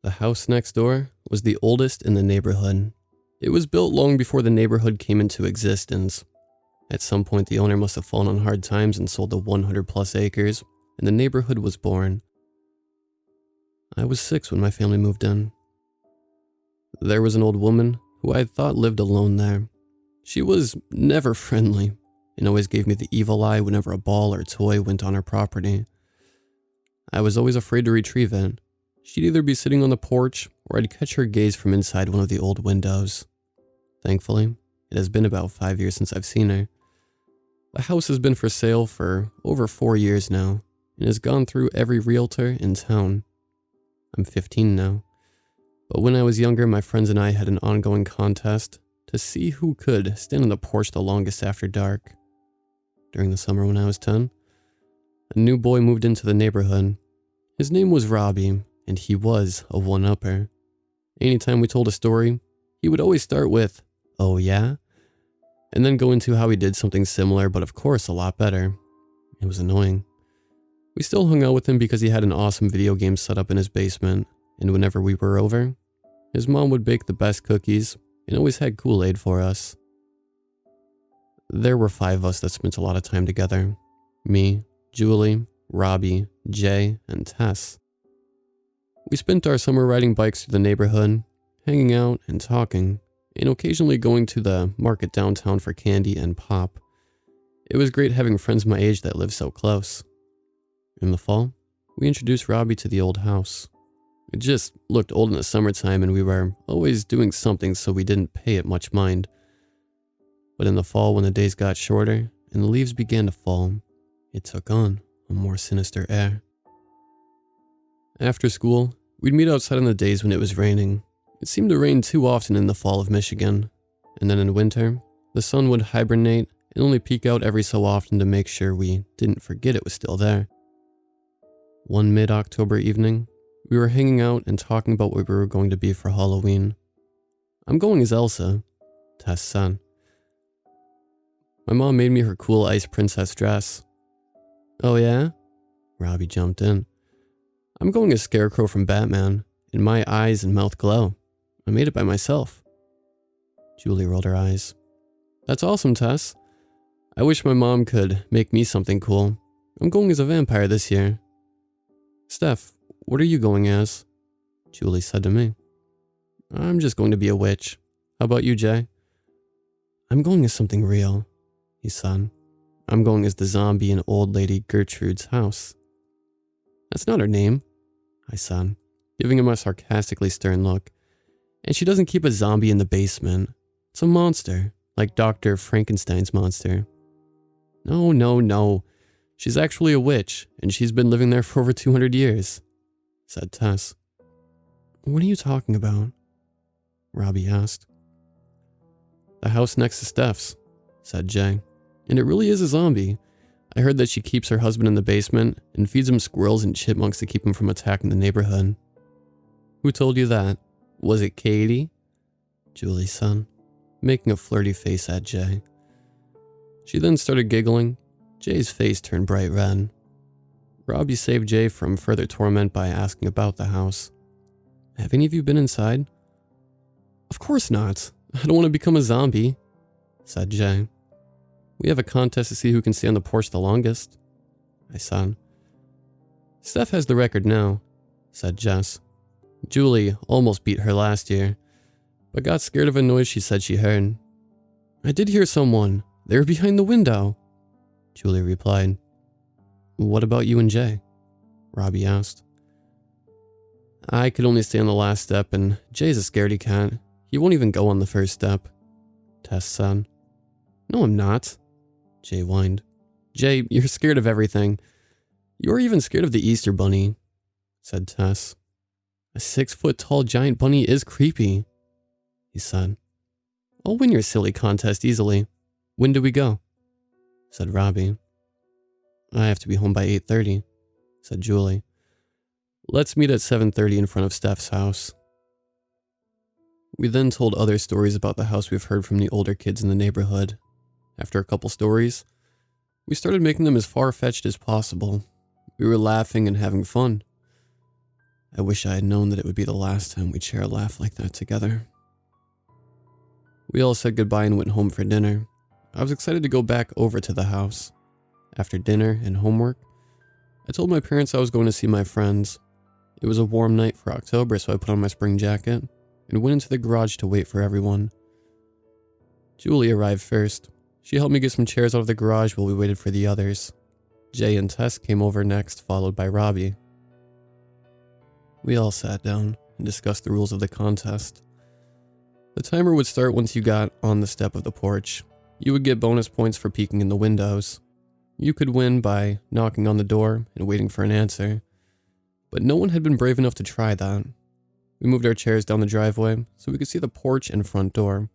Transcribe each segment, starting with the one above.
The house next door was the oldest in the neighborhood. It was built long before the neighborhood came into existence. At some point, the owner must have fallen on hard times and sold the 100 plus acres, and the neighborhood was born. I was 6 when my family moved in. There was an old woman who I thought lived alone there. She was never friendly and always gave me the evil eye whenever a ball or toy went on her property. I was always afraid to retrieve it. She'd either be sitting on the porch or I'd catch her gaze from inside one of the old windows. Thankfully, it has been about 5 years since I've seen her. The house has been for sale for over 4 years now and has gone through every realtor in town. I'm 15 now, but when I was younger, my friends and I had an ongoing contest to see who could stand on the porch the longest after dark. During the summer when I was 10, a new boy moved into the neighborhood. His name was Robbie, and he was a one-upper. Anytime we told a story, he would always start with, "Oh yeah?" and then go into how he did something similar, but of course a lot better. It was annoying. We still hung out with him because he had an awesome video game set up in his basement, and whenever we were over, his mom would bake the best cookies and always had Kool-Aid for us. There were 5 of us that spent a lot of time together. Me, Julie, Robbie, Jay, and Tess. We spent our summer riding bikes through the neighborhood, hanging out and talking, and occasionally going to the market downtown for candy and pop. It was great having friends my age that lived so close. In the fall, we introduced Robbie to the old house. It just looked old in the summertime and we were always doing something so we didn't pay it much mind. But in the fall when the days got shorter and the leaves began to fall, it took on a more sinister air. After school, we'd meet outside on the days when it was raining. It seemed to rain too often in the fall of Michigan. And then in winter, the sun would hibernate and only peek out every so often to make sure we didn't forget it was still there. One mid-October evening, we were hanging out and talking about what we were going to be for Halloween. "I'm going as Elsa," Tess said. My mom made me her cool ice princess dress. "Oh yeah?" Robbie jumped in. "I'm going as Scarecrow from Batman, and my eyes and mouth glow. I made it by myself." Julie rolled her eyes. "That's awesome, Tess. I wish my mom could make me something cool. I'm going as a vampire this year." "Steph, what are you going as?" Julie said to me. "I'm just going to be a witch. How about you, Jay?" "I'm going as something real," he said. "I'm going as the zombie in old lady Gertrude's house." "That's not her name," I said, giving him a sarcastically stern look. "And she doesn't keep a zombie in the basement. It's a monster, like Dr. Frankenstein's monster." No. She's actually a witch, and she's been living there for over 200 years, said Tess. "What are you talking about?" Robbie asked. "The house next to Steph's," said Jay. "And it really is a zombie. I heard that she keeps her husband in the basement and feeds him squirrels and chipmunks to keep him from attacking the neighborhood." "Who told you that? Was it Katie?" Julie said, making a flirty face at Jay. She then started giggling. Jay's face turned bright red. Robbie saved Jay from further torment by asking about the house. "Have any of you been inside?" "Of course not. I don't want to become a zombie," said Jay. "We have a contest to see who can stay on the porch the longest," I said. "Steph has the record now," said Jess. "Julie almost beat her last year, but got scared of a noise she said she heard." "I did hear someone. They were behind the window," Julie replied. "What about you and Jay?" Robbie asked. "I could only stay on the last step, and Jay's a scaredy cat. He won't even go on the first step," Tess said. "No, I'm not," Jay whined. "Jay, you're scared of everything. You're even scared of the Easter Bunny," said Tess. "A 6-foot-tall giant bunny is creepy," he said. "I'll win your silly contest easily. When do we go?" said Robbie. "I have to be home by 8:30, said Julie. "Let's meet at 7:30 in front of Steph's house." We then told other stories about the house we've heard from the older kids in the neighborhood. After a couple stories, we started making them as far-fetched as possible. We were laughing and having fun. I wish I had known that it would be the last time we'd share a laugh like that together. We all said goodbye and went home for dinner. I was excited to go back over to the house. After dinner and homework, I told my parents I was going to see my friends. It was a warm night for October, so I put on my spring jacket and went into the garage to wait for everyone. Julie arrived first. She helped me get some chairs out of the garage while we waited for the others. Jay and Tess came over next, followed by Robbie. We all sat down and discussed the rules of the contest. The timer would start once you got on the step of the porch. You would get bonus points for peeking in the windows. You could win by knocking on the door and waiting for an answer. But no one had been brave enough to try that. We moved our chairs down the driveway so we could see the porch and front door.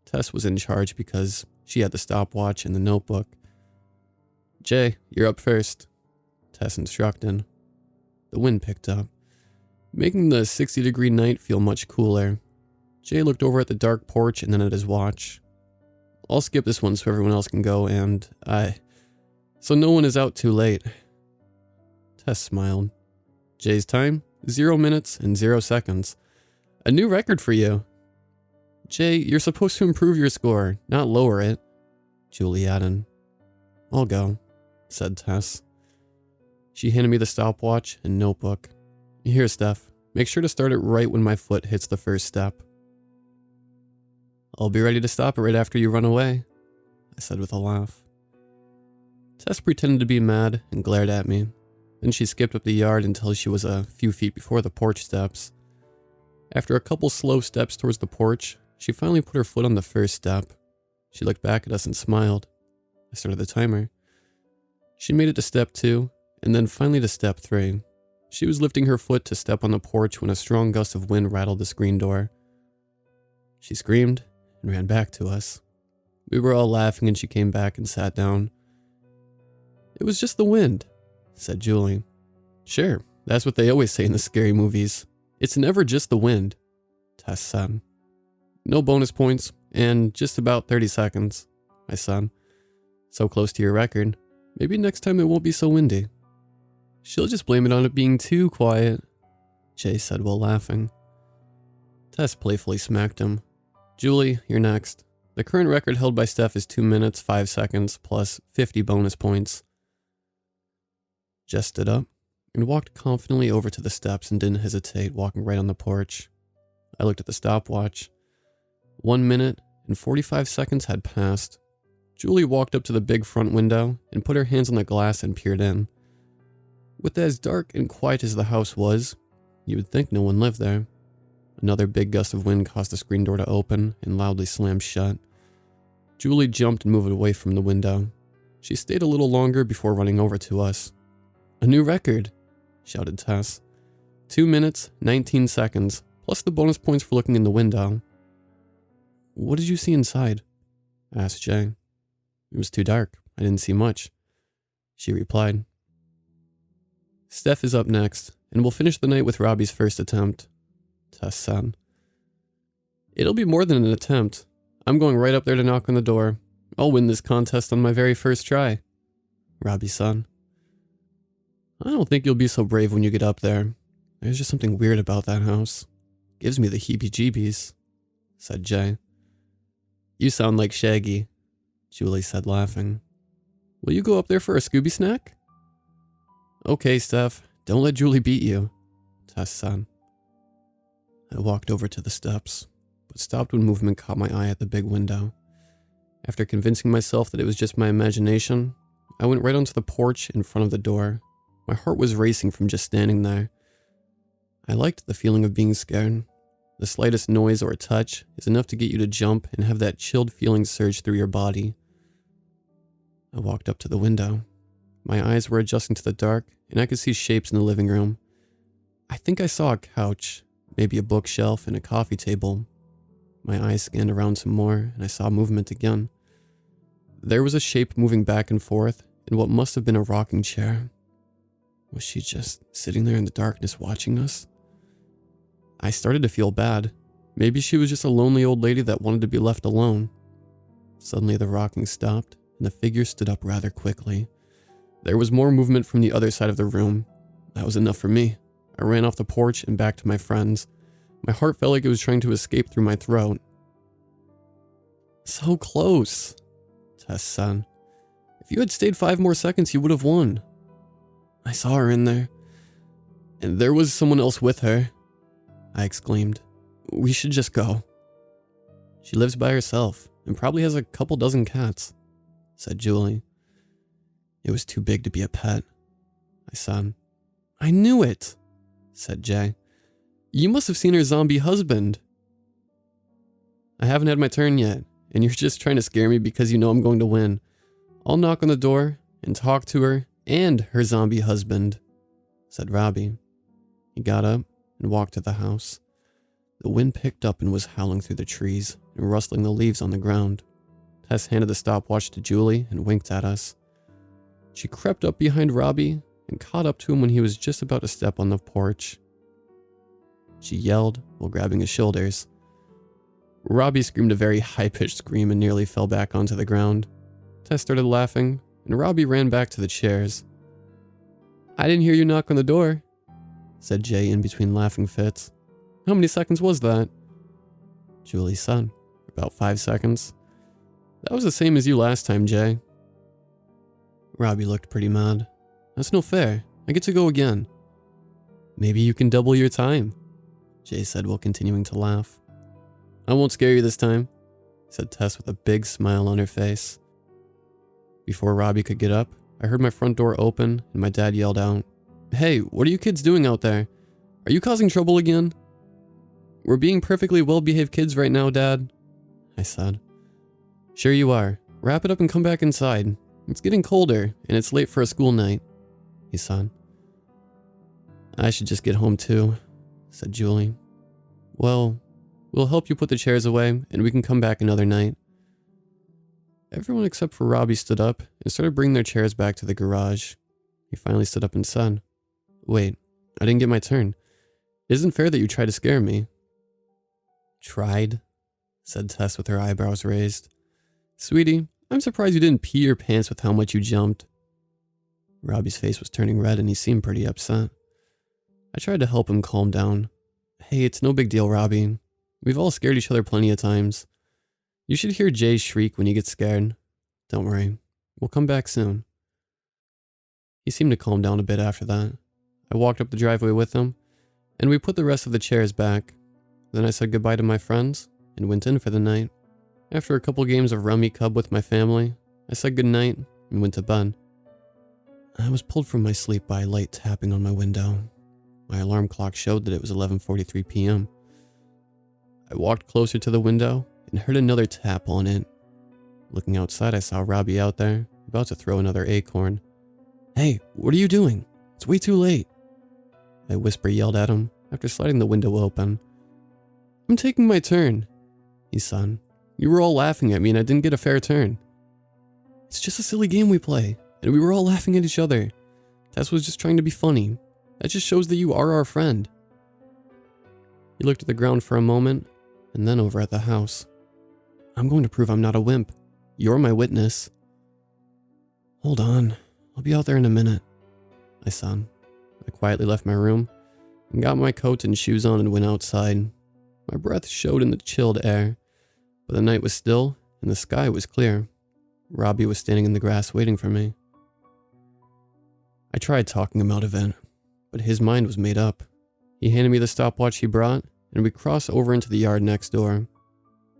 Tess was in charge because she had the stopwatch and the notebook. Jay, you're up first, Tess instructed. The wind picked up, making the 60-degree night feel much cooler. Jay looked over at the dark porch and then at his watch. I'll skip this one so everyone else can go so no one is out too late. Tess smiled. Jay's time, 0 minutes and 0 seconds. A new record for you. Jay, you're supposed to improve your score, not lower it, Julie added. I'll go, said Tess. She handed me the stopwatch and notebook. Here, Steph, make sure to start it right when my foot hits the first step. I'll be ready to stop it right after you run away, I said with a laugh. Tess pretended to be mad and glared at me. Then she skipped up the yard until she was a few feet before the porch steps. After a couple slow steps towards the porch, she finally put her foot on the first step. She looked back at us and smiled. I started the timer. She made it to step 2, and then finally to step 3. She was lifting her foot to step on the porch when a strong gust of wind rattled the screen door. She screamed and ran back to us. We were all laughing and she came back and sat down. It was just the wind, said Julie. Sure, that's what they always say in the scary movies. It's never just the wind, Tess said. No bonus points, and just about 30 seconds, I said. So close to your record. Maybe next time it won't be so windy. She'll just blame it on it being too quiet, Jay said while laughing. Tess playfully smacked him. Julie, you're next. The current record held by Steph is 2 minutes, 5 seconds, plus 50 bonus points. Jess stood up and walked confidently over to the steps and didn't hesitate, walking right on the porch. I looked at the stopwatch. 1 minute and 45 seconds had passed. Julie walked up to the big front window and put her hands on the glass and peered in. With as dark and quiet as the house was, you would think no one lived there. Another big gust of wind caused the screen door to open and loudly slammed shut. Julie jumped and moved away from the window. She stayed a little longer before running over to us. A new record, shouted Tess. 2 minutes, 19 seconds, plus the bonus points for looking in the window. What did you see inside? Asked Jay. It was too dark. I didn't see much, she replied. Steph is up next, and we'll finish the night with Robbie's first attempt, Tess said. It'll be more than an attempt. I'm going right up there to knock on the door. I'll win this contest on my very first try, Robbie said. I don't think you'll be so brave when you get up there. There's just something weird about that house. Gives me the heebie-jeebies, said Jay. You sound like Shaggy, Julie said, laughing. Will you go up there for a Scooby snack? Okay, Steph, don't let Julie beat you, Tess said. I walked over to the steps, but stopped when movement caught my eye at the big window. After convincing myself that it was just my imagination, I went right onto the porch in front of the door. My heart was racing from just standing there. I liked the feeling of being scared. The slightest noise or touch is enough to get you to jump and have that chilled feeling surge through your body. I walked up to the window. My eyes were adjusting to the dark, and I could see shapes in the living room. I think I saw a couch, maybe a bookshelf and a coffee table. My eyes scanned around some more, and I saw movement again. There was a shape moving back and forth in what must have been a rocking chair. Was she just sitting there in the darkness watching us? I started to feel bad. Maybe she was just a lonely old lady that wanted to be left alone. Suddenly the rocking stopped, and the figure stood up rather quickly. There was more movement from the other side of the room. That was enough for me. I ran off the porch and back to my friends. My heart felt like it was trying to escape through my throat. So close, Tess said. If you had stayed 5 more seconds, you would have won. I saw her in there. And there was someone else with her, I exclaimed. We should just go. She lives by herself and probably has a couple dozen cats, said Julie. It was too big to be a pet, I said. I knew it, said Jay. You must have seen her zombie husband. I haven't had my turn yet, and you're just trying to scare me because you know I'm going to win. I'll knock on the door and talk to her and her zombie husband, said Robbie. He got up and walked to the house. The wind picked up and was howling through the trees and rustling the leaves on the ground. Tess handed the stopwatch to Julie and winked at us. She crept up behind Robbie and caught up to him when he was just about to step on the porch. She yelled while grabbing his shoulders. Robbie screamed a very high-pitched scream and nearly fell back onto the ground. Tess started laughing, and Robbie ran back to the chairs. I didn't hear you knock on the door, said Jay in between laughing fits. How many seconds was that? Julie said. About 5 seconds. That was the same as you last time, Jay. Robbie looked pretty mad. That's no fair. I get to go again. Maybe you can double your time, Jay said while continuing to laugh. I won't scare you this time, said Tess with a big smile on her face. Before Robbie could get up, I heard my front door open and my dad yelled out, Hey, what are you kids doing out there? Are you causing trouble again? We're being perfectly well-behaved kids right now, Dad, I said. Sure you are. Wrap it up and come back inside. It's getting colder and it's late for a school night, he said. I should just get home too, said Julie. Well, we'll help you put the chairs away and we can come back another night. Everyone except for Robbie stood up and started bringing their chairs back to the garage. He finally stood up and said, Wait, I didn't get my turn. It isn't fair that you tried to scare me. Tried, said Tess with her eyebrows raised. Sweetie, I'm surprised you didn't pee your pants with how much you jumped. Robbie's face was turning red and he seemed pretty upset. I tried to help him calm down. Hey, it's no big deal, Robbie. We've all scared each other plenty of times. You should hear Jay shriek when he gets scared. Don't worry, we'll come back soon. He seemed to calm down a bit after that. I walked up the driveway with him, and we put the rest of the chairs back. Then I said goodbye to my friends and went in for the night. After a couple games of Rummy Cub with my family, I said goodnight and went to bed. I was pulled from my sleep by a light tapping on my window. My alarm clock showed that it was 11:43 p.m. I walked closer to the window and heard another tap on it. Looking outside, I saw Robbie out there, about to throw another acorn. Hey, what are you doing? It's way too late, I whisper yelled at him after sliding the window open. I'm taking my turn, he said. You were all laughing at me and I didn't get a fair turn. It's just a silly game we play, and we were all laughing at each other. Tess was just trying to be funny. That just shows that you are our friend. He looked at the ground for a moment, and then over at the house. I'm going to prove I'm not a wimp. You're my witness. Hold on, I'll be out there in a minute, I said. I quietly left my room and got my coat and shoes on and went outside. My breath showed in the chilled air, but the night was still and the sky was clear. Robbie was standing in the grass waiting for me. I tried talking him out of it, but his mind was made up. He handed me the stopwatch he brought, and we crossed over into the yard next door.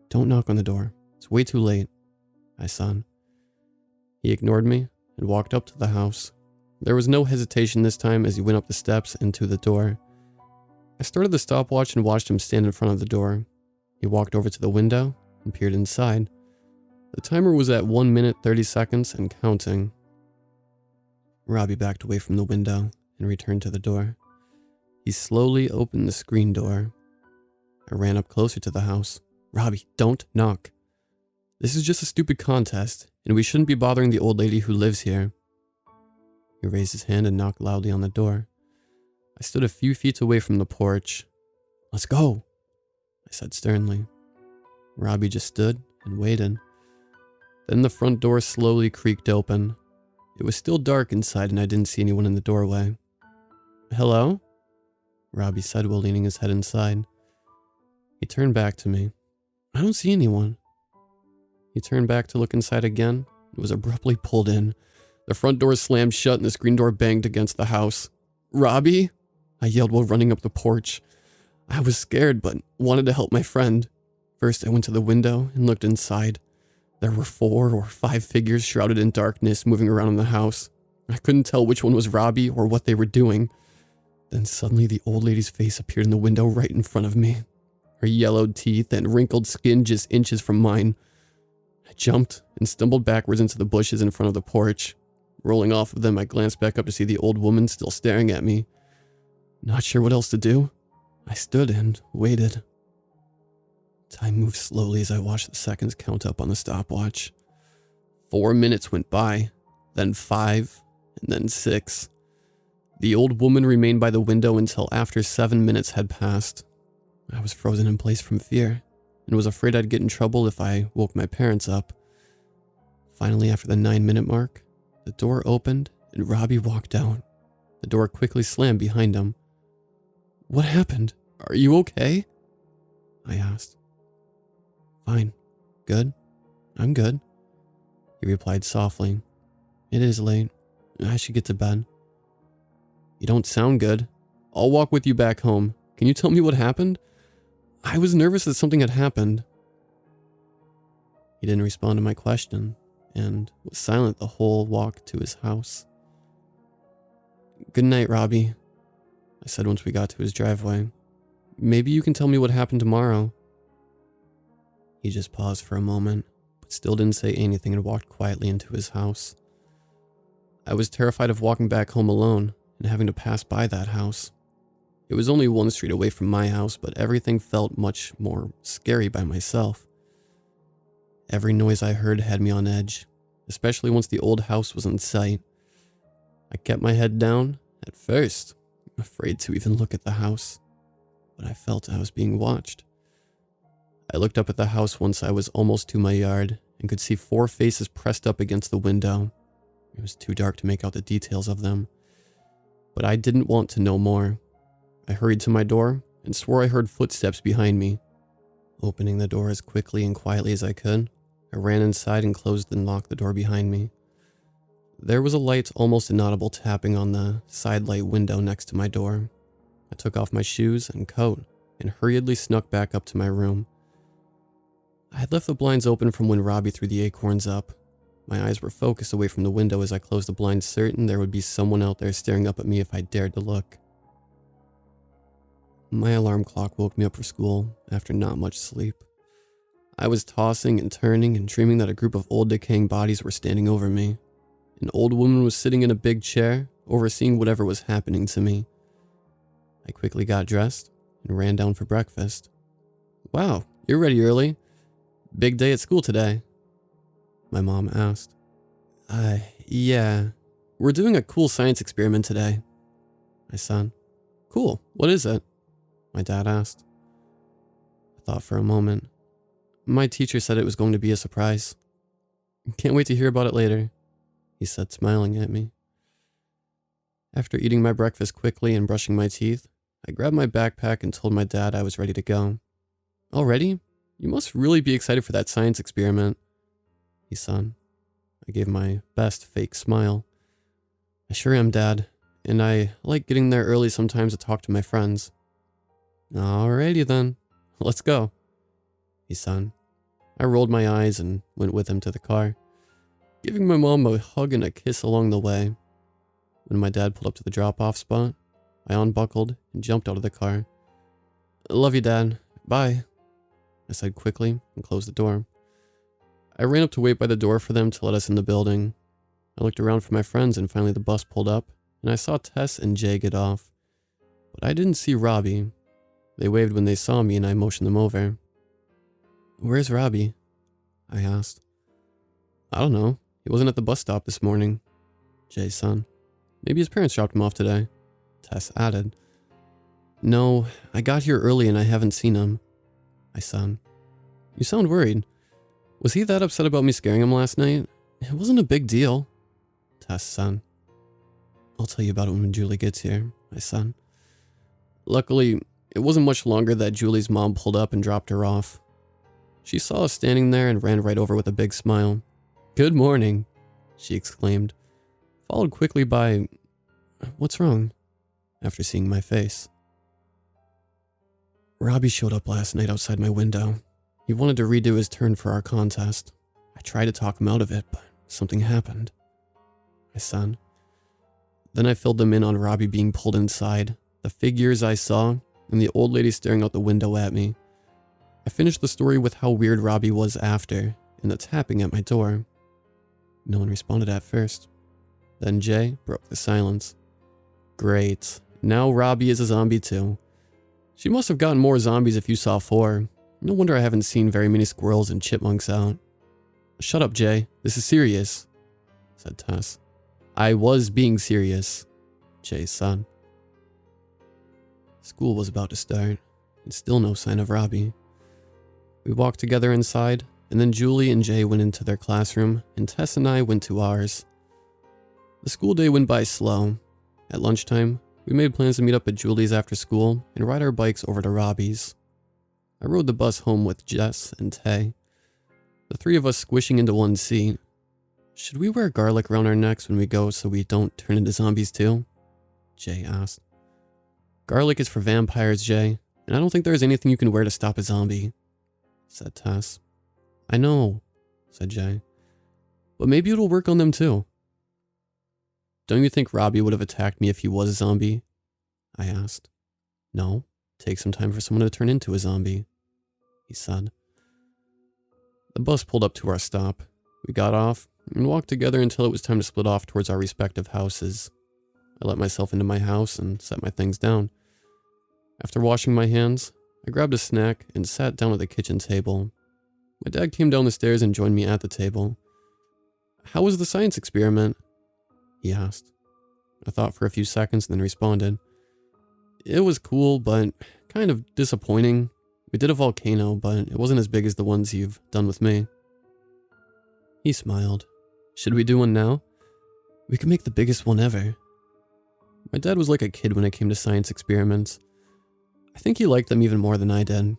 Don't knock on the door. It's way too late, I said. He ignored me and walked up to the house. There was no hesitation this time as he went up the steps and to the door. I started the stopwatch and watched him stand in front of the door. He walked over to the window and peered inside. The timer was at 1 minute 30 seconds and counting. Robbie backed away from the window and returned to the door. He slowly opened the screen door. I ran up closer to the house. Robbie, don't knock. This is just a stupid contest, and we shouldn't be bothering the old lady who lives here. He raised his hand and knocked loudly on the door. I stood a few feet away from the porch. Let's go, I said sternly. Robbie just stood and waited. Then the front door slowly creaked open. It was still dark inside and I didn't see anyone in the doorway. Hello? Robbie said while leaning his head inside. He turned back to me. I don't see anyone. He turned back to look inside again and was abruptly pulled in. The front door slammed shut and the screen door banged against the house. Robbie? I yelled while running up the porch. I was scared but wanted to help my friend. First I went to the window and looked inside. There were 4 or 5 figures shrouded in darkness moving around in the house. I couldn't tell which one was Robbie or what they were doing. Then suddenly the old lady's face appeared in the window right in front of me. Her yellowed teeth and wrinkled skin just inches from mine. I jumped and stumbled backwards into the bushes in front of the porch. Rolling off of them, I glanced back up to see the old woman still staring at me. Not sure what else to do, I stood and waited. Time moved slowly as I watched the seconds count up on the stopwatch. 4 minutes went by, then 5, and then 6. The old woman remained by the window until after 7 minutes had passed. I was frozen in place from fear, and was afraid I'd get in trouble if I woke my parents up. Finally, after the 9-minute mark, the door opened and Robbie walked out. The door quickly slammed behind him. What happened? Are you okay? I asked. Fine. Good. I'm good. He replied softly. It is late. I should get to bed. You don't sound good. I'll walk with you back home. Can you tell me what happened? I was nervous that something had happened. He didn't respond to my question and was silent the whole walk to his house. Good night, Robbie, I said once we got to his driveway. Maybe you can tell me what happened tomorrow. He just paused for a moment, but still didn't say anything and walked quietly into his house. I was terrified of walking back home alone and having to pass by that house. It was only 1 street away from my house, but everything felt much more scary by myself. Every noise I heard had me on edge, especially once the old house was in sight. I kept my head down, at first, afraid to even look at the house, but I felt I was being watched. I looked up at the house once I was almost to my yard and could see 4 faces pressed up against the window. It was too dark to make out the details of them, but I didn't want to know more. I hurried to my door and swore I heard footsteps behind me. Opening the door as quickly and quietly as I could, I ran inside and closed and locked the door behind me. There was a light, almost inaudible tapping on the side light window next to my door. I took off my shoes and coat and hurriedly snuck back up to my room. I had left the blinds open from when Robbie threw the acorns up. My eyes were focused away from the window as I closed the blinds, certain there would be someone out there staring up at me if I dared to look. My alarm clock woke me up for school after not much sleep. I was tossing and turning and dreaming that a group of old decaying bodies were standing over me. An old woman was sitting in a big chair, overseeing whatever was happening to me. I quickly got dressed and ran down for breakfast. Wow, you're ready early. Big day at school today, my mom asked. Yeah. We're doing a cool science experiment today, I said. Cool, what is it? My dad asked. I thought for a moment. My teacher said it was going to be a surprise. Can't wait to hear about it later, he said, smiling at me. After eating my breakfast quickly and brushing my teeth, I grabbed my backpack and told my dad I was ready to go. Already? You must really be excited for that science experiment, he said. I gave my best fake smile. I sure am, Dad, and I like getting there early sometimes to talk to my friends. Alrighty then, let's go, he said. I rolled my eyes and went with him to the car, giving my mom a hug and a kiss along the way. When my dad pulled up to the drop-off spot, I unbuckled and jumped out of the car. Love you, Dad. Bye, I said quickly and closed the door. I ran up to wait by the door for them to let us in the building. I looked around for my friends and finally the bus pulled up and I saw Tess and Jay get off. But I didn't see Robbie. They waved when they saw me and I motioned them over. Where's Robbie? I asked. I don't know. He wasn't at the bus stop this morning, Jay said. Maybe his parents dropped him off today, Tess added. No, I got here early and I haven't seen him, I said. You sound worried. Was he that upset about me scaring him last night? It wasn't a big deal, Tess said. I'll tell you about it when Julie gets here, I said. Luckily, it wasn't much longer that Julie's mom pulled up and dropped her off. She saw us standing there and ran right over with a big smile. "Good morning," she exclaimed, followed quickly by, "What's wrong?" after seeing my face. "Robbie showed up last night outside my window. He wanted to redo his turn for our contest. I tried to talk him out of it, but something happened," I said. Then I filled them in on Robbie being pulled inside, the figures I saw, and the old lady staring out the window at me. I finished the story with how weird Robbie was after, and the tapping at my door. No one responded at first. Then Jay broke the silence. "Great. Now Robbie is a zombie too. She must have gotten more zombies if you saw 4. No wonder I haven't seen very many squirrels and chipmunks out." "Shut up, Jay. This is serious," said Tess. "I was being serious," Jay said. School was about to start, and still no sign of Robbie. We walked together inside, and then Julie and Jay went into their classroom, and Tess and I went to ours. The school day went by slow. At lunchtime, we made plans to meet up at Julie's after school and ride our bikes over to Robbie's. I rode the bus home with Jess and Tay, the 3 of us squishing into one seat. "Should we wear garlic around our necks when we go so we don't turn into zombies too?" Jay asked. "Garlic is for vampires, Jay, and I don't think there is anything you can wear to stop a zombie," said Tess. "I know," said Jay, "but maybe it'll work on them too." "Don't you think Robbie would have attacked me if he was a zombie?" I asked. "No, it takes some time for someone to turn into a zombie," he said. The bus pulled up to our stop. We got off and walked together until it was time to split off towards our respective houses. I let myself into my house and set my things down. After washing my hands, I grabbed a snack and sat down at the kitchen table. My dad came down the stairs and joined me at the table. "How was the science experiment?" he asked. I thought for a few seconds and then responded. "It was cool, but kind of disappointing. We did a volcano, but it wasn't as big as the ones you've done with me." He smiled. "Should we do one now? We could make the biggest one ever." My dad was like a kid when it came to science experiments. I think he liked them even more than I did.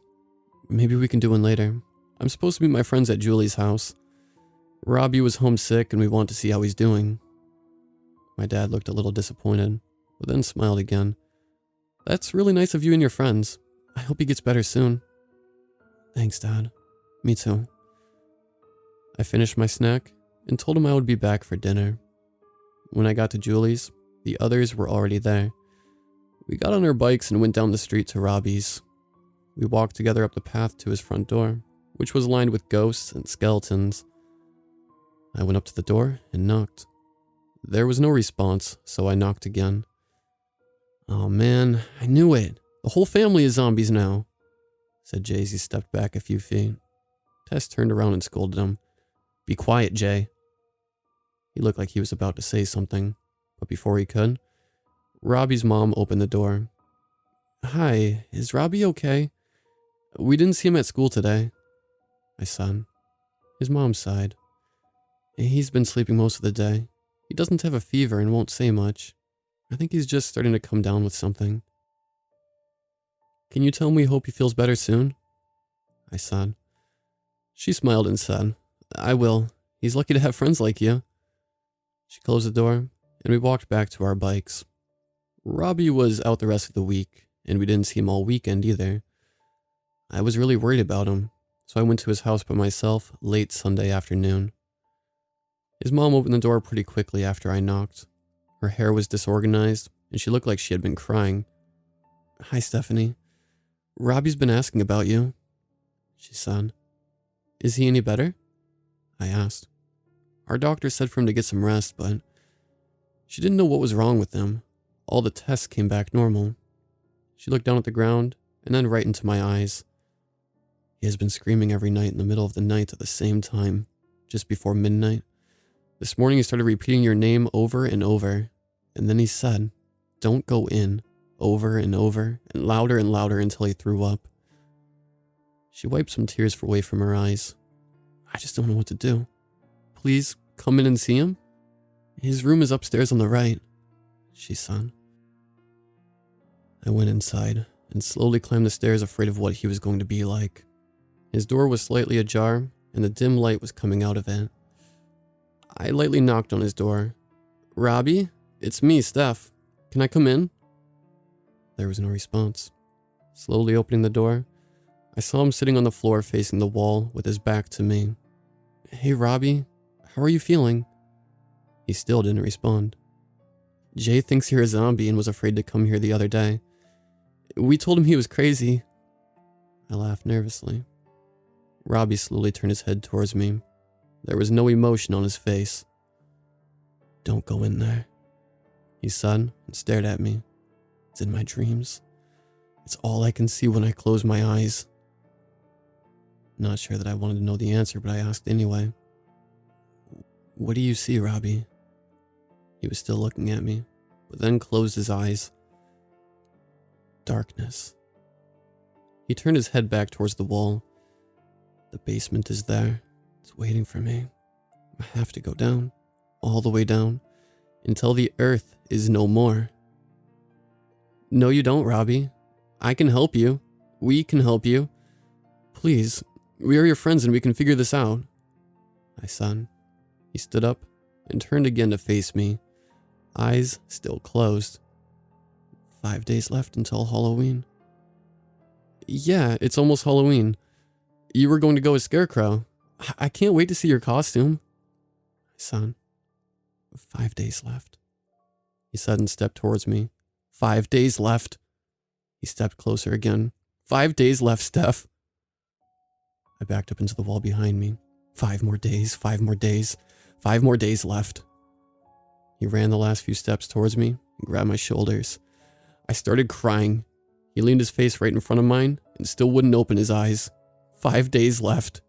"Maybe we can do one later. I'm supposed to meet my friends at Julie's house. Robbie was homesick and we want to see how he's doing." My dad looked a little disappointed, but then smiled again. "That's really nice of you and your friends. I hope he gets better soon." "Thanks, Dad. Me too." I finished my snack and told him I would be back for dinner. When I got to Julie's, the others were already there. We got on our bikes and went down the street to Robbie's. We walked together up the path to his front door, which was lined with ghosts and skeletons. I went up to the door and knocked. There was no response, so I knocked again. "Oh man, I knew it. The whole family is zombies now," said Jay as he stepped back a few feet. Tess turned around and scolded him. "Be quiet, Jay." He looked like he was about to say something, but before he could, Robbie's mom opened the door. "Hi, is Robbie okay? We didn't see him at school today," I said. His mom sighed. "He's been sleeping most of the day. He doesn't have a fever and won't say much. I think he's just starting to come down with something." "Can you tell him we hope he feels better soon?" I said. She smiled and said, "I will. He's lucky to have friends like you." She closed the door, and we walked back to our bikes. Robbie was out the rest of the week, and we didn't see him all weekend either. I was really worried about him, so I went to his house by myself late Sunday afternoon. His mom opened the door pretty quickly after I knocked. Her hair was disorganized, and she looked like she had been crying. "Hi, Stephanie. Robbie's been asking about you," she said. "Is he any better?" I asked. "Our doctor said for him to get some rest, but she didn't know what was wrong with him. All the tests came back normal." She looked down at the ground and then right into my eyes. "He has been screaming every night in the middle of the night at the same time, just before midnight. This morning he started repeating your name over and over, and then he said, 'Don't go in,' over and louder until he threw up." She wiped some tears away from her eyes. "I just don't know what to do. Please come in and see him? His room is upstairs on the right," she said. I went inside and slowly climbed the stairs, afraid of what he was going to be like. His door was slightly ajar, and the dim light was coming out of it. I lightly knocked on his door. "Robbie? It's me, Steph. Can I come in?" There was no response. Slowly opening the door, I saw him sitting on the floor facing the wall with his back to me. "Hey, Robbie. How are you feeling?" He still didn't respond. "Jay thinks you're a zombie and was afraid to come here the other day. We told him he was crazy." I laughed nervously. Robbie slowly turned his head towards me. There was no emotion on his face. "Don't go in there," he said and stared at me. "It's in my dreams. It's all I can see when I close my eyes." Not sure that I wanted to know the answer, but I asked anyway. "What do you see, Robbie?" He was still looking at me, but then closed his eyes. "Darkness." He turned his head back towards the wall. "The basement is there. It's waiting for me. I have to go down, all the way down, until the earth is no more." "No, you don't, Robbie. I can help you. We can help you. Please, we are your friends and we can figure this out," I said. He stood up and turned again to face me, eyes still closed. 5 days left until Halloween." "Yeah, it's almost Halloween. You were going to go as Scarecrow. I can't wait to see your costume," I said. 5 days left," he said and stepped towards me. 5 days left." He stepped closer again. 5 days left, Steph." I backed up into the wall behind me. 5 more days, 5 more days, 5 more days left. He ran the last few steps towards me and grabbed my shoulders. I started crying. He leaned his face right in front of mine and still wouldn't open his eyes. 5 days left.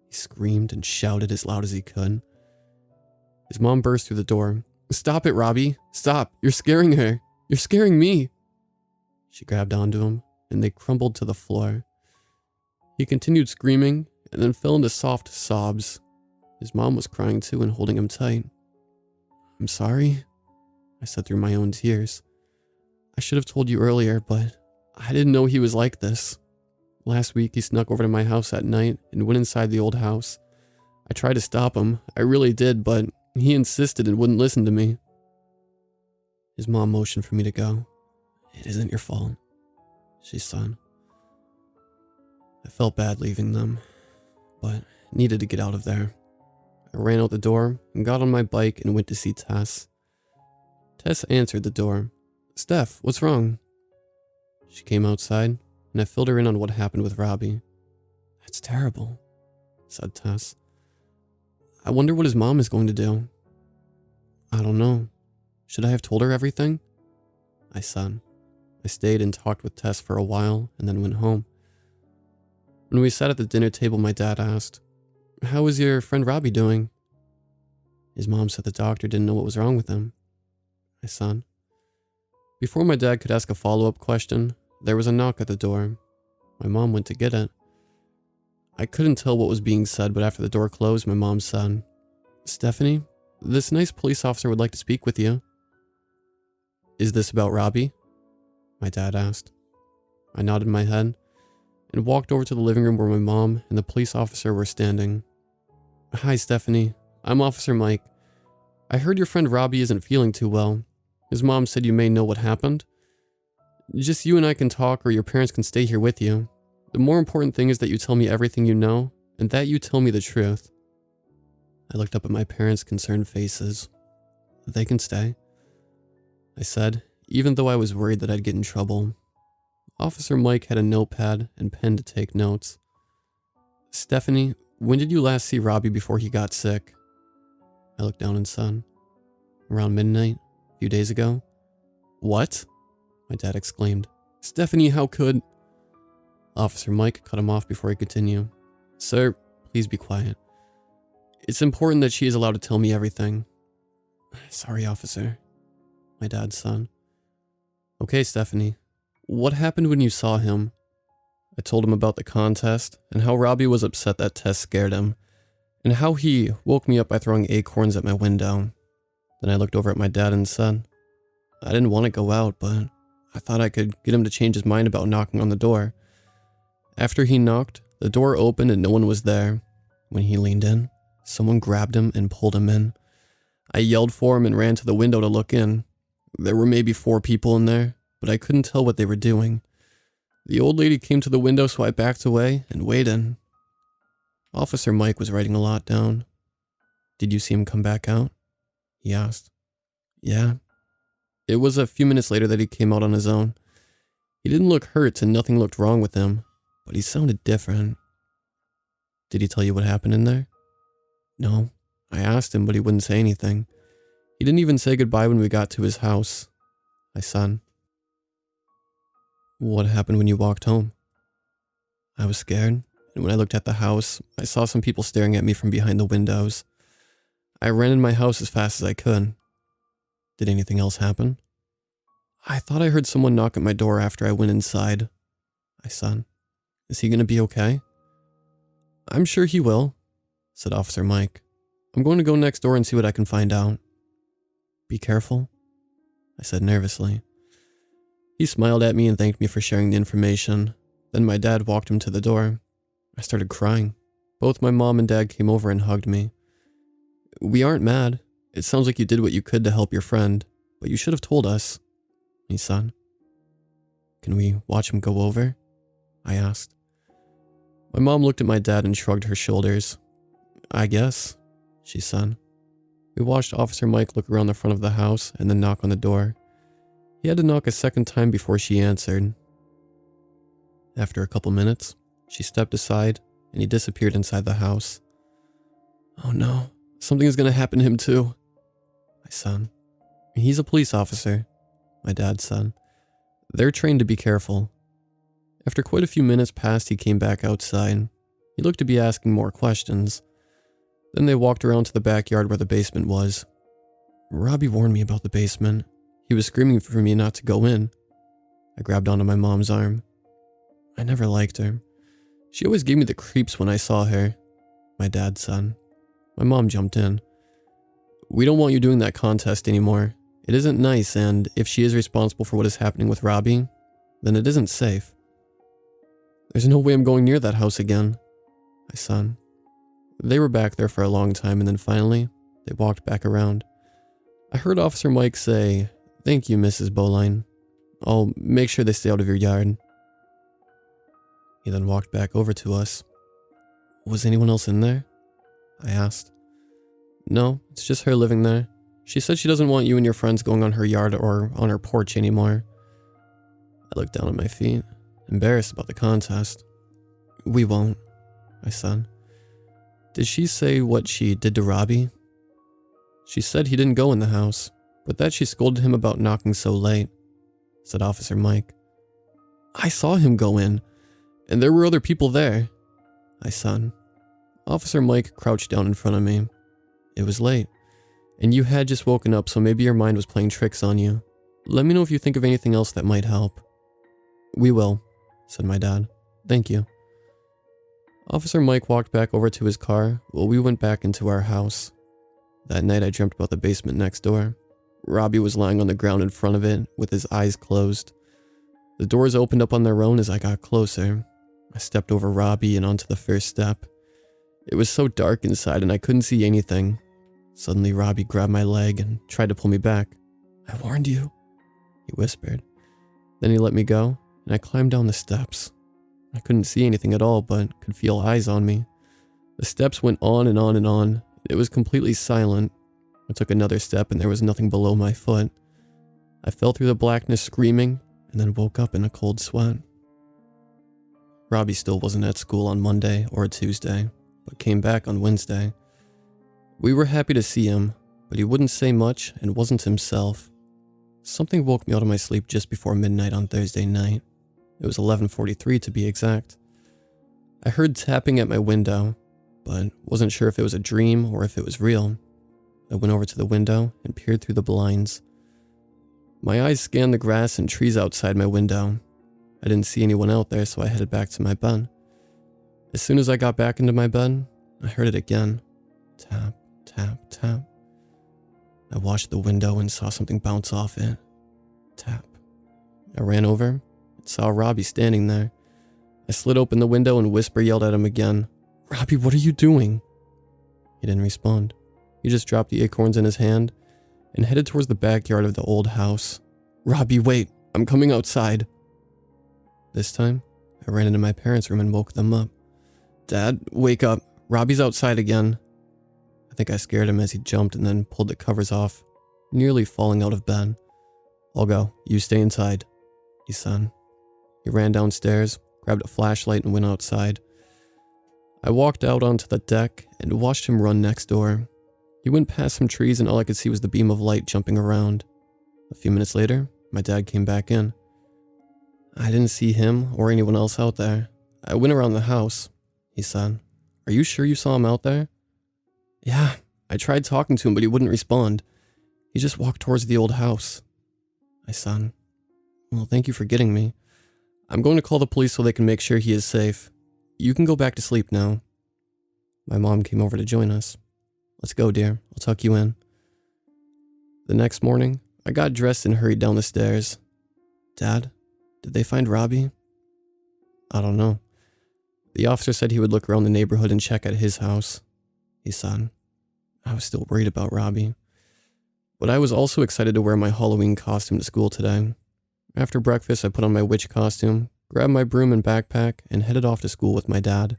He screamed and shouted as loud as he could. His mom burst through the door. "Stop it, Robbie. Stop. You're scaring her. You're scaring me." She grabbed onto him and they crumbled to the floor. He continued screaming and then fell into soft sobs. His mom was crying too and holding him tight. "I'm sorry," I said through my own tears. "I should have told you earlier, but I didn't know he was like this. Last week he snuck over to my house at night and went inside the old house. I tried to stop him, I really did, but he insisted and wouldn't listen to me." His mom motioned for me to go. "It isn't your fault," she said. I felt bad leaving them, but needed to get out of there. I ran out the door and got on my bike and went to see Tess. Tess answered the door. "Steph, what's wrong?" She came outside, and I filled her in on what happened with Robbie. "That's terrible," said Tess. "I wonder what his mom is going to do." "I don't know. Should I have told her everything?" I said. I stayed and talked with Tess for a while and then went home. When we sat at the dinner table, my dad asked, "How is your friend Robbie doing?" His mom said the doctor didn't know what was wrong with him. I said. Before my dad could ask a follow-up question, there was a knock at the door. My mom went to get it. I couldn't tell what was being said, but after the door closed, my mom said, "Stephanie, this nice police officer would like to speak with you." "Is this about Robbie?" my dad asked. I nodded my head and walked over to the living room where my mom and the police officer were standing. "Hi, Stephanie. I'm Officer Mike. I heard your friend Robbie isn't feeling too well. His mom said you may know what happened. Just you and I can talk, or your parents can stay here with you. The more important thing is that you tell me everything you know, and that you tell me the truth." I looked up at my parents' concerned faces. "They can stay," I said, even though I was worried that I'd get in trouble. Officer Mike had a notepad and pen to take notes. "Stephanie, when did you last see Robbie before he got sick?" I looked down and said, "Around midnight, a few days ago." "What?" my dad exclaimed. "Stephanie, how could—" Officer Mike cut him off before he continued. "Sir, please be quiet. It's important that she is allowed to tell me everything." "Sorry, officer," my dad said. "Okay, Stephanie. What happened when you saw him?" I told him about the contest and how Robbie was upset that Tess scared him, and how he woke me up by throwing acorns at my window. Then I looked over at my dad and said, "I didn't want to go out, but I thought I could get him to change his mind about knocking on the door. After he knocked, the door opened and no one was there. When he leaned in, someone grabbed him and pulled him in. I yelled for him and ran to the window to look in. There were maybe 4 people in there, but I couldn't tell what they were doing. The old lady came to the window, so I backed away and waited. Officer Mike was writing a lot down. Did you see him come back out? He asked. Yeah. It was a few minutes later that he came out on his own. He didn't look hurt and nothing looked wrong with him, but he sounded different. Did he tell you what happened in there? No. I asked him, but he wouldn't say anything. He didn't even say goodbye when we got to his house. I said. What happened when you walked home? I was scared, and when I looked at the house, I saw some people staring at me from behind the windows. I ran in my house as fast as I could. Did anything else happen? I thought I heard someone knock at my door after I went inside. I said. Is he going to be okay? I'm sure he will, said Officer Mike. I'm going to go next door and see what I can find out. Be careful, I said nervously. He smiled at me and thanked me for sharing the information. Then my dad walked him to the door. I started crying. Both my mom and dad came over and hugged me. We aren't mad. It sounds like you did what you could to help your friend, but you should have told us, he said. Can we watch him go over? I asked. My mom looked at my dad and shrugged her shoulders. I guess, she said. We watched Officer Mike look around the front of the house and then knock on the door. He had to knock a second time before she answered. After a couple minutes, she stepped aside and he disappeared inside the house. Oh no, something is going to happen to him too, I said. He's a police officer, my dad said. They're trained to be careful. After quite a few minutes passed, he came back outside. He looked to be asking more questions. Then they walked around to the backyard where the basement was. Robbie warned me about the basement. He was screaming for me not to go in. I grabbed onto my mom's arm. I never liked her. She always gave me the creeps when I saw her, my dad said. My mom jumped in. We don't want you doing that contest anymore. It isn't nice, and if she is responsible for what is happening with Robbie, then it isn't safe. There's no way I'm going near that house again, I said. They were back there for a long time, and then finally, they walked back around. I heard Officer Mike say, "Thank you, Mrs. Boline. I'll make sure they stay out of your yard." He then walked back over to us. Was anyone else in there? I asked. No, it's just her living there. She said she doesn't want you and your friends going on her yard or on her porch anymore. I looked down at my feet, embarrassed about the contest. We won't, I said. Did she say what she did to Robbie? She said he didn't go in the house, but that she scolded him about knocking so late, said Officer Mike. I saw him go in, and there were other people there, I said. Officer Mike crouched down in front of me. It was late, and you had just woken up, so maybe your mind was playing tricks on you. Let me know if you think of anything else that might help. We will, said my dad. Thank you. Officer Mike walked back over to his car while we went back into our house. That night I dreamt about the basement next door. Robbie was lying on the ground in front of it with his eyes closed. The doors opened up on their own as I got closer. I stepped over Robbie and onto the first step. It was so dark inside and I couldn't see anything. Suddenly Robbie grabbed my leg and tried to pull me back. I warned you, he whispered. Then he let me go and I climbed down the steps. I couldn't see anything at all, but could feel eyes on me. The steps went on and on and on. It was completely silent. I took another step and there was nothing below my foot. I fell through the blackness screaming and then woke up in a cold sweat. Robbie still wasn't at school on Monday or Tuesday, but came back on Wednesday. We were happy to see him, but he wouldn't say much and wasn't himself. Something woke me out of my sleep just before midnight on Thursday night. It was 11:43 to be exact. I heard tapping at my window, but wasn't sure if it was a dream or if it was real. I went over to the window and peered through the blinds. My eyes scanned the grass and trees outside my window. I didn't see anyone out there, so I headed back to my bed. As soon as I got back into my bed, I heard it again. Tap, tap, tap. I watched the window and saw something bounce off it. Tap. I ran over and saw Robbie standing there. I slid open the window and whisper yelled at him again. "Robbie, what are you doing?" He didn't respond. He just dropped the acorns in his hand and headed towards the backyard of the old house. "Robbie, wait, I'm coming outside." This time, I ran into my parents' room and woke them up. "Dad, wake up. Robbie's outside again." I think I scared him as he jumped and then pulled the covers off, nearly falling out of bed. "I'll go. You stay inside," he said. He ran downstairs, grabbed a flashlight, and went outside. I walked out onto the deck and watched him run next door. He went past some trees and all I could see was the beam of light jumping around. A few minutes later, my dad came back in. "I didn't see him or anyone else out there. I went around the house," he said. "Are you sure you saw him out there?" "Yeah, I tried talking to him, but he wouldn't respond. He just walked towards the old house," I said. "Well, thank you for getting me. I'm going to call the police so they can make sure he is safe. You can go back to sleep now." My mom came over to join us. "Let's go, dear. I'll tuck you in." The next morning, I got dressed and hurried down the stairs. "Dad, did they find Robbie?" "I don't know. The officer said he would look around the neighborhood and check at his house," he said. I was still worried about Robbie. But I was also excited to wear my Halloween costume to school today. After breakfast, I put on my witch costume, grabbed my broom and backpack, and headed off to school with my dad.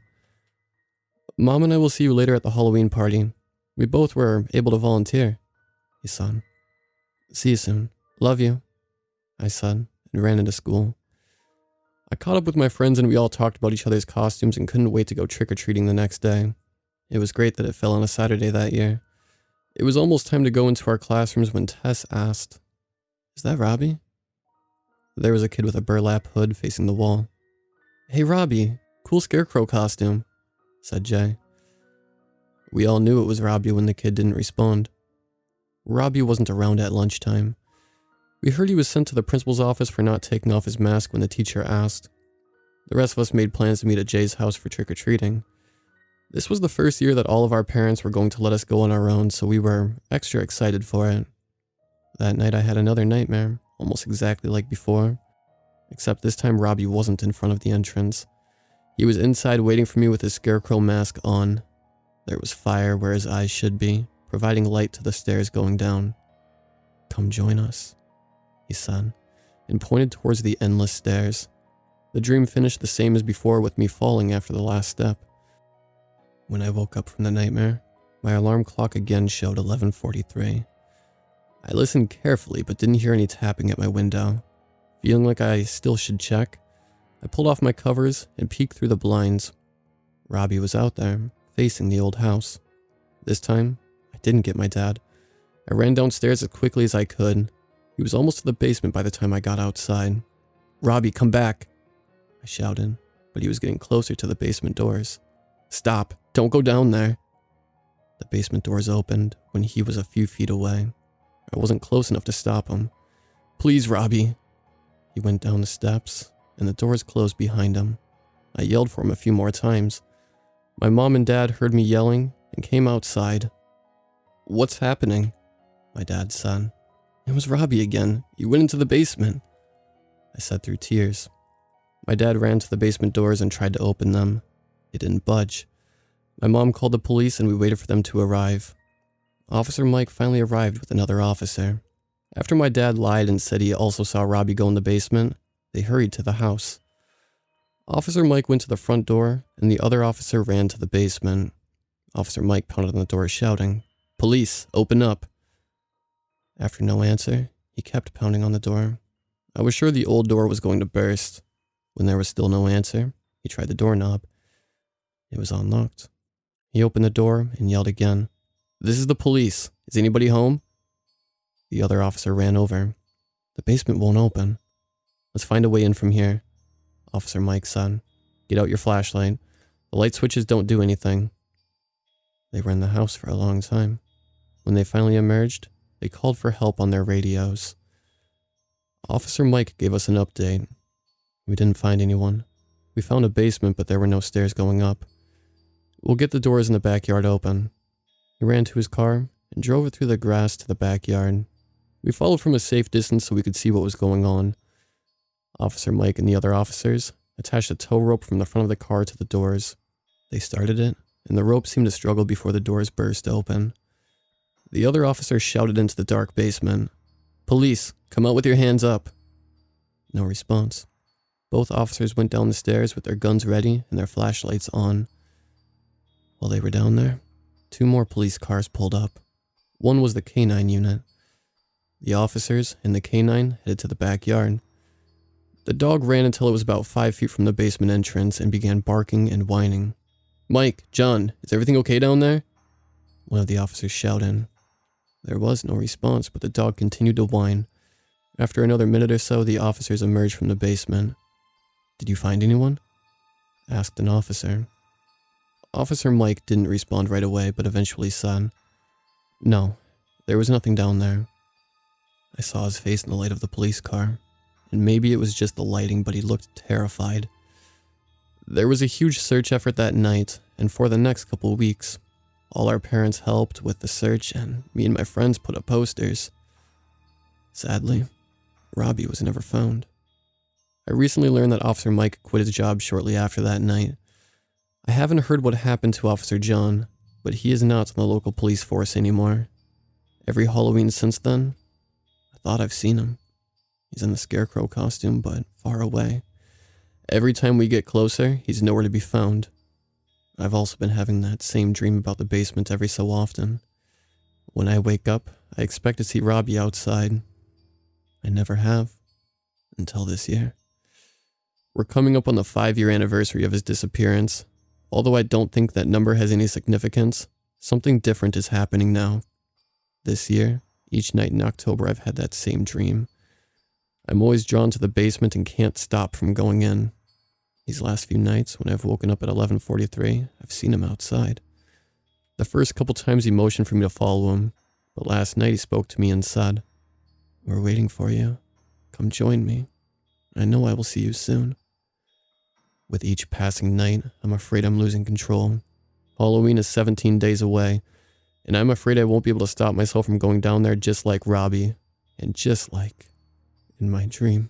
"Mom and I will see you later at the Halloween party. We both were able to volunteer," he said. "See you soon. Love you," I said, and ran into school. I caught up with my friends and we all talked about each other's costumes and couldn't wait to go trick-or-treating the next day. It was great that it fell on a Saturday that year. It was almost time to go into our classrooms when Tess asked, "Is that Robbie?" There was a kid with a burlap hood facing the wall. "Hey Robbie, cool scarecrow costume," said Jay. We all knew it was Robbie when the kid didn't respond. Robbie wasn't around at lunchtime. We heard he was sent to the principal's office for not taking off his mask when the teacher asked. The rest of us made plans to meet at Jay's house for trick-or-treating. This was the first year that all of our parents were going to let us go on our own, so we were extra excited for it. That night I had another nightmare, almost exactly like before, except this time Robbie wasn't in front of the entrance. He was inside waiting for me with his scarecrow mask on. There was fire where his eyes should be, providing light to the stairs going down. "Come join us," he said, and pointed towards the endless stairs. The dream finished the same as before with me falling after the last step. When I woke up from the nightmare, my alarm clock again showed 11:43. I listened carefully but didn't hear any tapping at my window. Feeling like I still should check, I pulled off my covers and peeked through the blinds. Robbie was out there, facing the old house. This time, I didn't get my dad. I ran downstairs as quickly as I could. He was almost to the basement by the time I got outside. "Robbie, come back," I shouted, but he was getting closer to the basement doors. "Stop, don't go down there." The basement doors opened when he was a few feet away. I wasn't close enough to stop him. "Please, Robbie." He went down the steps, and the doors closed behind him. I yelled for him a few more times. My mom and dad heard me yelling and came outside. "What's happening?" my dad said. "It was Robbie again. He went into the basement," I said through tears. My dad ran to the basement doors and tried to open them. It didn't budge. My mom called the police and we waited for them to arrive. Officer Mike finally arrived with another officer. After my dad lied and said he also saw Robbie go in the basement, they hurried to the house. Officer Mike went to the front door and the other officer ran to the basement. Officer Mike pounded on the door shouting, "Police, open up." After no answer, he kept pounding on the door. I was sure the old door was going to burst. When there was still no answer, he tried the doorknob. It was unlocked. He opened the door and yelled again, "This is the police. Is anybody home?" The other officer ran over. "The basement won't open. Let's find a way in from here," Officer Mike said. "Get out your flashlight. The light switches don't do anything." They were in the house for a long time. When they finally emerged, they called for help on their radios. Officer Mike gave us an update. We didn't find anyone. We found a basement, but there were no stairs going up. "We'll get the doors in the backyard open." He ran to his car and drove it through the grass to the backyard. We followed from a safe distance so we could see what was going on. Officer Mike and the other officers attached a tow rope from the front of the car to the doors. They started it, and the rope seemed to struggle before the doors burst open. The other officer shouted into the dark basement, "Police, come out with your hands up." No response. Both officers went down the stairs with their guns ready and their flashlights on. While they were down there, 2 more police cars pulled up. One was the K-9 unit. The officers and the K-9 headed to the backyard. The dog ran until it was about 5 feet from the basement entrance and began barking and whining. "Mike, John, is everything okay down there?" One of the officers shouted. There was no response, but the dog continued to whine. After another minute or so, the officers emerged from the basement. "Did you find anyone?" asked an officer. Officer Mike didn't respond right away, but eventually said, "No, there was nothing down there." I saw his face in the light of the police car, and maybe it was just the lighting, but he looked terrified. There was a huge search effort that night, and for the next couple weeks, all our parents helped with the search, and me and my friends put up posters. Sadly, Robbie was never found. I recently learned that Officer Mike quit his job shortly after that night. I haven't heard what happened to Officer John, but he is not in the local police force anymore. Every Halloween since then, I thought I've seen him. He's in the scarecrow costume, but far away. Every time we get closer, he's nowhere to be found. I've also been having that same dream about the basement every so often. When I wake up, I expect to see Robbie outside. I never have, until this year. We're coming up on the 5-year anniversary of his disappearance. Although I don't think that number has any significance, something different is happening now. This year, each night in October, I've had that same dream. I'm always drawn to the basement and can't stop from going in. These last few nights, when I've woken up at 11:43, I've seen him outside. The first couple times he motioned for me to follow him, but last night he spoke to me and said, "We're waiting for you. Come join me. I know I will see you soon." With each passing night, I'm afraid I'm losing control. Halloween is 17 days away, and I'm afraid I won't be able to stop myself from going down there just like Robbie, and just like in my dream.